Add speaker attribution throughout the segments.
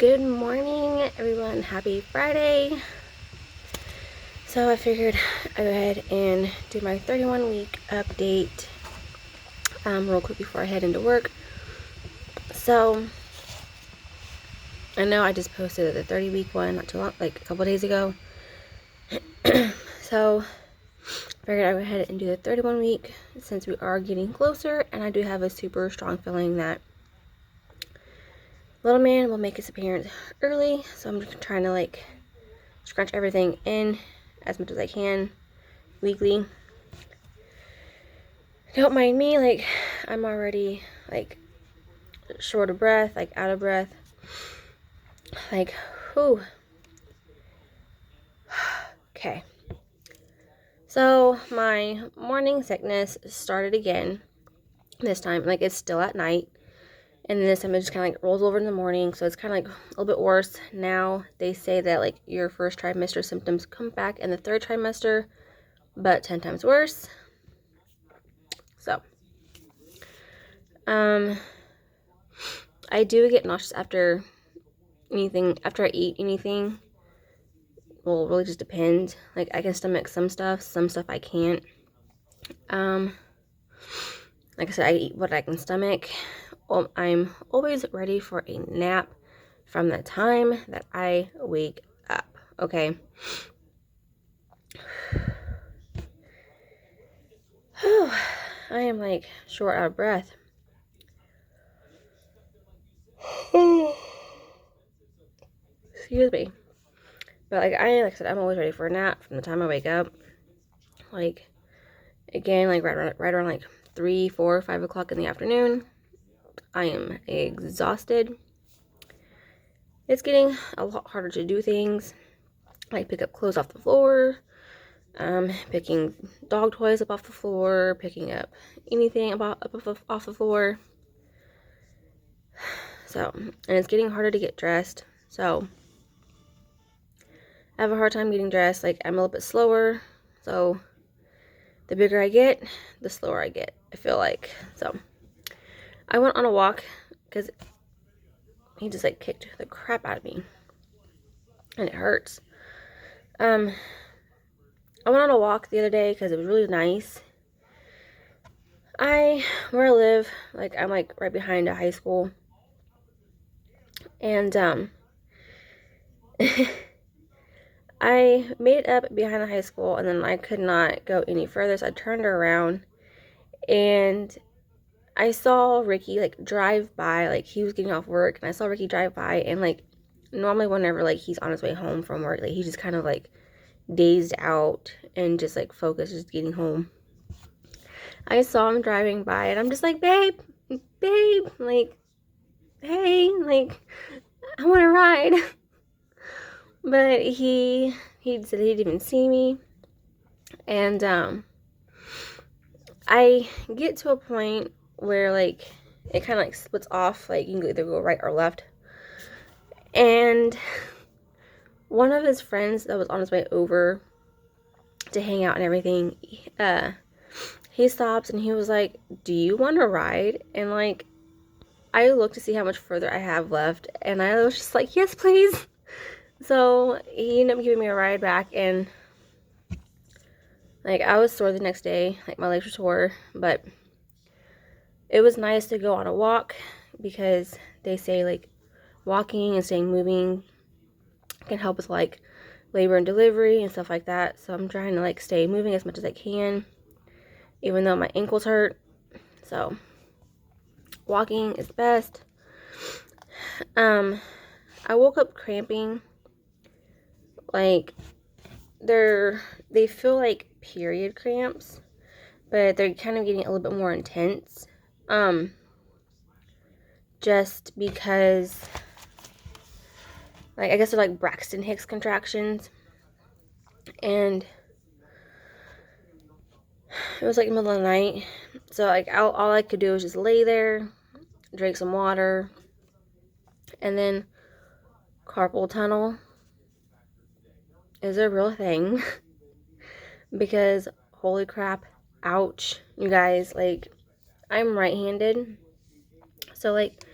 Speaker 1: Good morning, everyone. Happy Friday. So I figured I'd go ahead and do my 31-week update real quick before I head into work. So I know I just posted the 30-week one not too long, like a couple days ago. So I figured I'd go ahead and do the 31-week since we are getting closer, and I do have a super strong feeling that little man will make his appearance early. So I'm just trying to like scrunch everything in as much as I can weekly. Don't mind me, like I'm already like short of breath, like out of breath, like whew. Okay, so my morning sickness started again. This time, like it's still at night, and this time it just kind of like rolls over in the morning, so it's kind of like a little bit worse. Now they say that like your first trimester symptoms come back in the third trimester, but 10 times worse. So I do get nauseous after I eat anything. Well, it really just depends. Like I can stomach some stuff I can't. Like I said, I eat what I can stomach. Well, I'm always ready for a nap from the time that I wake up. Okay. I am like short out of breath. Excuse me. But like I said, I'm always ready for a nap from the time I wake up. Like again, like right around like 3, 4, 5 o'clock in the afternoon. I am exhausted. It's getting a lot harder to do things, like pick up clothes off the floor, picking dog toys up off the floor, picking up anything off the floor. So, and it's getting harder to get dressed. So, I have a hard time getting dressed. Like, I'm a little bit slower. So, the bigger I get, the slower I get, I feel like. So, I went on a walk because he just like kicked the crap out of me. And it hurts. I went on a walk the other day because it was really nice. Where I live, like I'm like right behind a high school. And I made it up behind the high school, and then I could not go any further, so I turned around and I saw Ricky like drive by. Like he was getting off work, and I saw Ricky drive by, and like normally whenever like he's on his way home from work, like he's just kind of like dazed out and just like focused, just getting home. I saw him driving by, and I'm just like, babe, like, hey, like, I want to ride. But he said he didn't even see me. And I get to a point where like it kind of like splits off, like you can either go right or left. And one of his friends that was on his way over to hang out and everything, he stops and he was like, do you want to ride? And like I looked to see how much further I have left, and I was just like, yes, please. So he ended up giving me a ride back, and like I was sore the next day, like my legs were sore, but it was nice to go on a walk because they say like walking and staying moving can help with like labor and delivery and stuff like that. So I'm trying to like stay moving as much as I can, even though my ankles hurt. So walking is best. I woke up cramping. Like they feel like period cramps, but they're kind of getting a little bit more intense. Just because like I guess they're like Braxton Hicks contractions. And it was like the middle of the night. So like all I could do was just lay there, drink some water, and then carpal tunnel is a real thing. Because holy crap, ouch, you guys, like I'm right-handed, so like,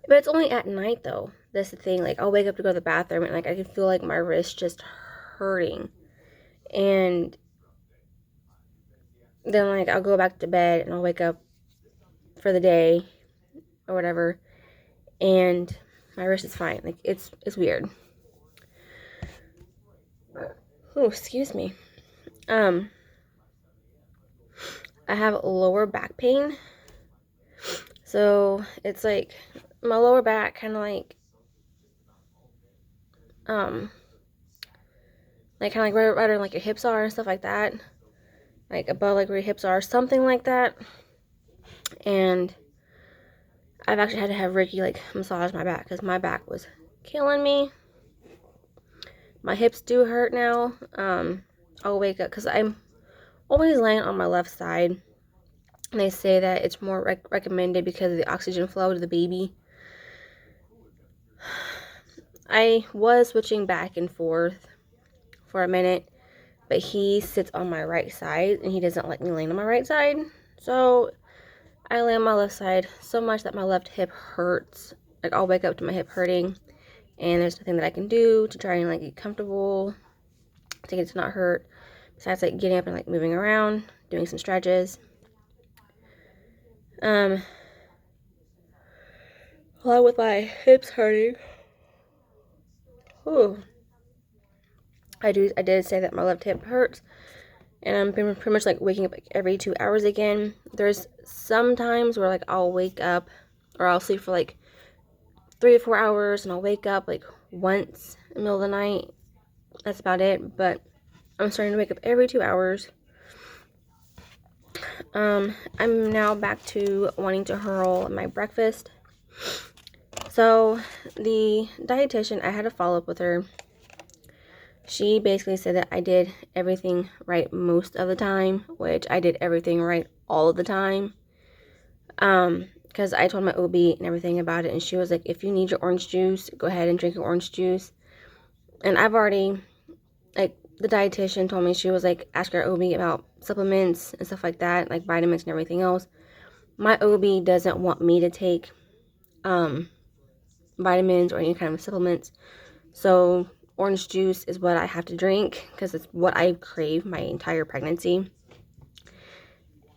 Speaker 1: but it's only at night though. that's the thing. Like, I'll wake up to go to the bathroom and, like, I can feel, like, my wrist just hurting. And then, like, I'll go back to bed and I'll wake up for the day or whatever. And my wrist is fine. Like, it's weird. Oh, excuse me. I have lower back pain. So, it's, like, my lower back kind of, like right where, like, your hips are and stuff like that. Like, above, like, where your hips are. Something like that. And I've actually had to have Ricky, like, massage my back because my back was killing me. My hips do hurt now. I'll wake up because I'm always laying on my left side. And they say that it's more recommended because of the oxygen flow to the baby. I was switching back and forth for a minute, but he sits on my right side and he doesn't like me laying on my right side. So I lay on my left side so much that my left hip hurts. Like, I'll wake up to my hip hurting, and there's nothing that I can do to try and, like, get comfortable, to get it to not hurt, besides, like, getting up and, like, moving around, doing some stretches. Along with my hips hurting. Ooh. I did say that my left hip hurts, and I'm pretty much, like, waking up, like, every 2 hours again. There's some times where, like, I'll wake up, or I'll sleep for, like, 3 or 4 hours, and I'll wake up, like, once in the middle of the night. That's about it, but I'm starting to wake up every 2 hours. I'm now back to wanting to hurl my breakfast. So, the dietitian, I had a follow-up with her. She basically said that I did everything right most of the time, which I did everything right all of the time. Because I told my OB and everything about it, and she was like, if you need your orange juice, go ahead and drink your orange juice. And I've already, like, the dietitian told me, she was like, ask your OB about supplements and stuff like that, like vitamins and everything else. My OB doesn't want me to take vitamins or any kind of supplements. So orange juice is what I have to drink because it's what I crave my entire pregnancy.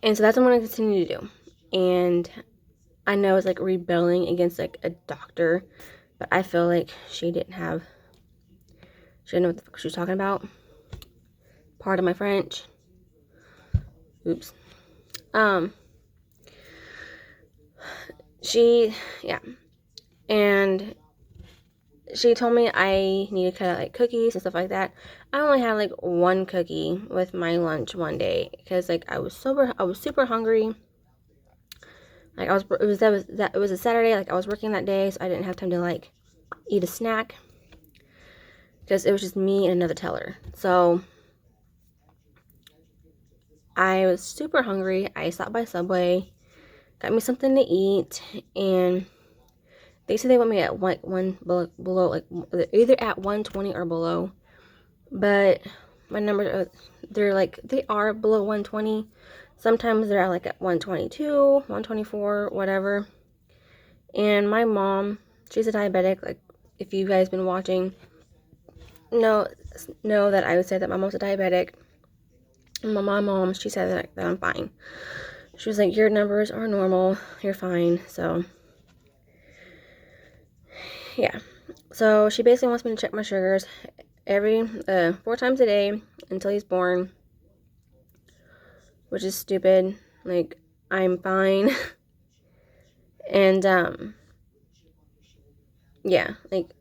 Speaker 1: And so that's what I'm going to continue to do. And I know it's, like, rebelling against, like, a doctor, but I feel like she didn't know what the fuck she was talking about. Pardon my French. Oops. Yeah. And she told me I need to cut out, like, cookies and stuff like that. I only had, like, one cookie with my lunch one day because, like, I was super hungry. Like, it was a Saturday. Like, I was working that day, so I didn't have time to, like, eat a snack because it was just me and another teller. So I was super hungry. I stopped by Subway, got me something to eat, and they said they want me at one below, like, either at 120 or below. But my numbers they are below 120. Sometimes they're like at 122, 124, whatever. And my mom, she's a diabetic. Like, if you guys been watching, know that I would say that my mom's a diabetic. And my mom, she said that I'm fine. She was like, your numbers are normal, you're fine. So yeah. So she basically wants me to check my sugars every 4 times a day until he's born, which is stupid. Like, I'm fine. And yeah, like,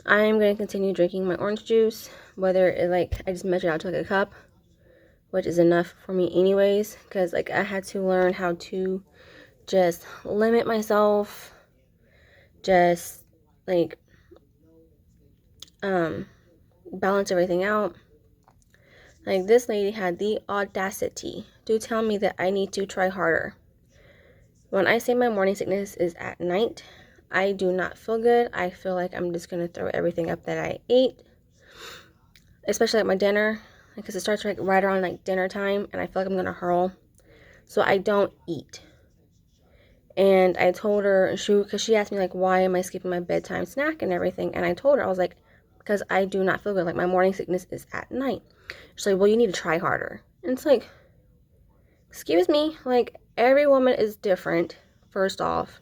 Speaker 1: I'm gonna continue drinking my orange juice, whether I just measure out to, like, a cup, which is enough for me anyways, because, like, I had to learn how to just limit myself, just, like, balance everything out. Like, this lady had the audacity to tell me that I need to try harder. When I say my morning sickness is at night, I do not feel good. I feel like I'm just going to throw everything up that I ate, especially at my dinner, because it starts, like, right around, like, dinner time, and I feel like I'm going to hurl. So I don't eat. And I told her, because she asked me, like, why am I skipping my bedtime snack and everything? And I told her, I was like, because I do not feel good. Like, my morning sickness is at night. She's like, well, you need to try harder. And it's like, excuse me, like, every woman is different, first off.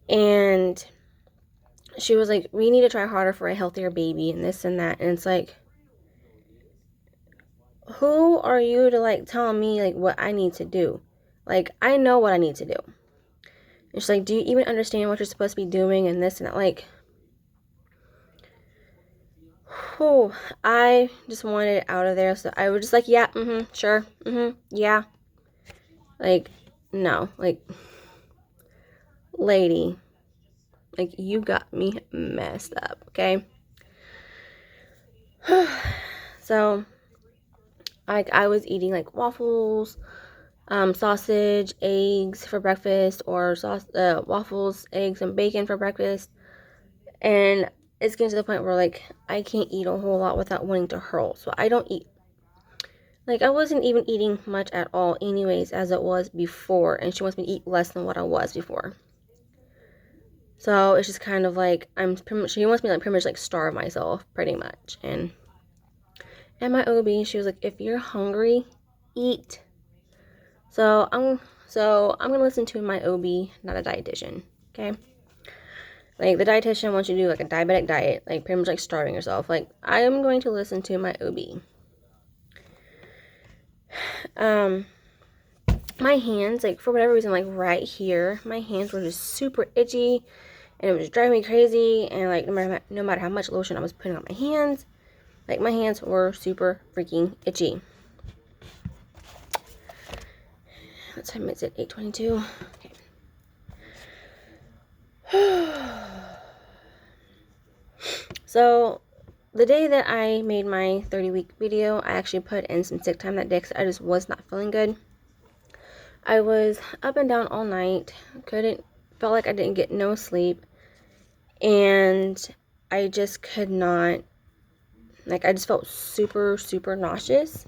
Speaker 1: And she was like, we need to try harder for a healthier baby and this and that. And it's like, who are you to, like, tell me, like, what I need to do? Like, I know what I need to do. And she's like, do you even understand what you're supposed to be doing and this and that? Like, whew, I just wanted it out of there. So I was just like, yeah, sure, yeah. Like, no, like, lady, like, you got me messed up, okay? So, I was eating, like, waffles, sausage, eggs for breakfast, or waffles, eggs, and bacon for breakfast. And it's getting to the point where, like, I can't eat a whole lot without wanting to hurl. So I don't eat. Like, I wasn't even eating much at all anyways, as it was before. And she wants me to eat less than what I was before. So it's just kind of like, she wants me to, like, pretty much, like, starve myself, pretty much. And my OB, she was like, if you're hungry, eat. So I'm going to listen to my OB, not a dietitian, okay? Like, the dietitian wants you to do, like, a diabetic diet, like, pretty much, like, starving yourself. Like, I am going to listen to my OB. My hands, like, for whatever reason, like, right here, my hands were just super itchy, and it was driving me crazy, and, like, no matter how much lotion I was putting on my hands, like, my hands were super freaking itchy. What time is it? 8:22. Okay. So, the day that I made my 30-week video, I actually put in some sick time that day because I just was not feeling good. I was up and down all night, felt like I didn't get no sleep, and I just could not, like, I just felt super, super nauseous.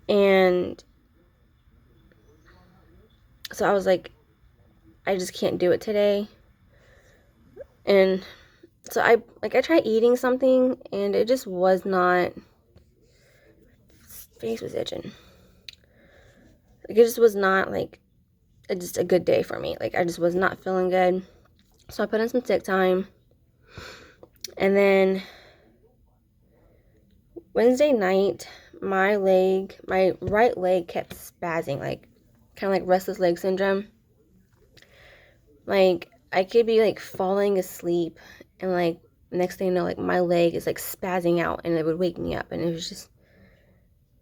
Speaker 1: And so I was like, I just can't do it today. And so I tried eating something, and it just was not, face was itching. Like, it just was not, like, just a good day for me. Like, I just was not feeling good. So I put in some sick time. And then Wednesday night, my right leg kept spazzing, like, kind of like restless leg syndrome. Like, I could be, like, falling asleep, and, like, next thing you know, like, my leg is, like, spazzing out, and it would wake me up, and it was just,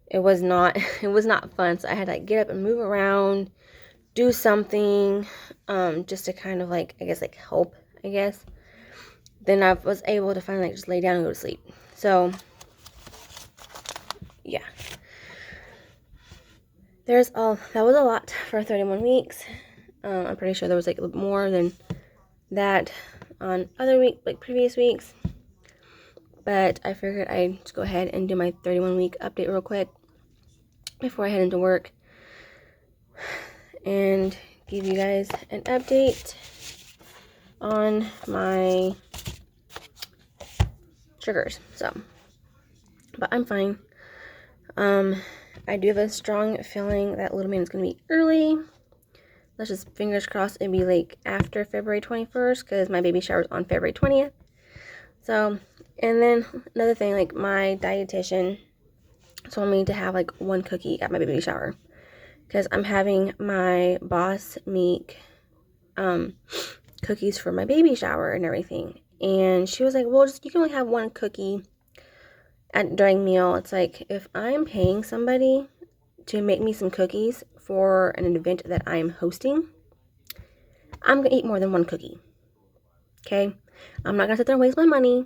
Speaker 1: it was not fun. So I had to, like, get up and move around, do something, just to kind of, like, I guess, like, help, I guess. Then I was able to finally, like, just lay down and go to sleep. So, yeah. That was a lot for 31 weeks. I'm pretty sure there was, like, more than that on previous weeks. But I figured I'd just go ahead and do my 31-week update real quick before I head into work and give you guys an update on my sugars. So, but I'm fine. I do have a strong feeling that little man is going to be early. Let's just fingers crossed it'll be, like, after February 21st, because my baby shower is on February 20th. So, and then another thing, like, my dietitian told me to have, like, one cookie at my baby shower, because I'm having my boss make cookies for my baby shower and everything. And she was like, well, you can only have one cookie during meal. It's like, if I'm paying somebody to make me some cookies for an event that I'm hosting, I'm going to eat more than one cookie. Okay? I'm not going to sit there and waste my money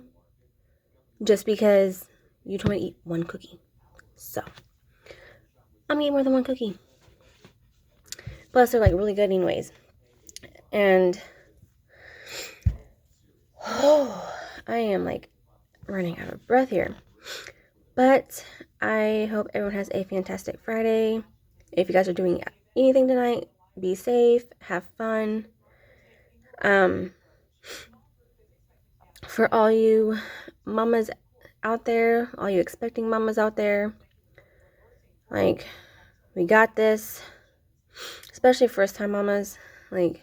Speaker 1: just because you told me to eat one cookie. So, I'm going to eat more than one cookie. Plus, they're, like, really good anyways. And, I am, like, running out of breath here. But I hope everyone has a fantastic Friday. If you guys are doing anything tonight. Be safe, have fun. For all you mamas out there, all you expecting mamas out there, like, we got this. Especially first time mamas. Like,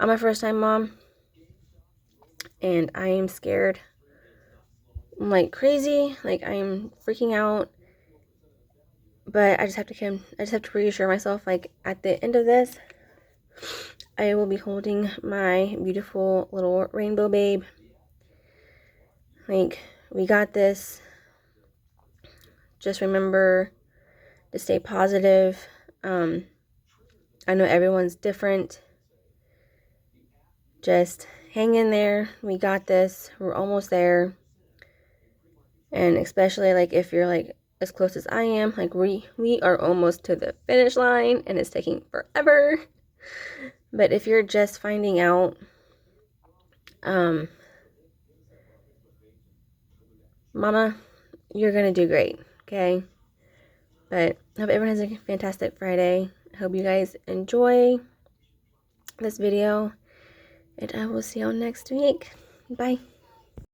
Speaker 1: I'm a first time mom, and I am scared. I'm like crazy. Like, I am freaking out. But I just have to reassure myself, like, at the end of this, I will be holding my beautiful little rainbow babe. Like, we got this. Just remember to stay positive. I know everyone's different. Just hang in there. We got this. We're almost there. And especially, like, if you're, like, as close as I am, like, we are almost to the finish line, and it's taking forever. But if you're just finding out, mama, you're gonna do great, okay? But I hope everyone has a fantastic Friday. I hope you guys enjoy this video, and I will see y'all next week. Bye.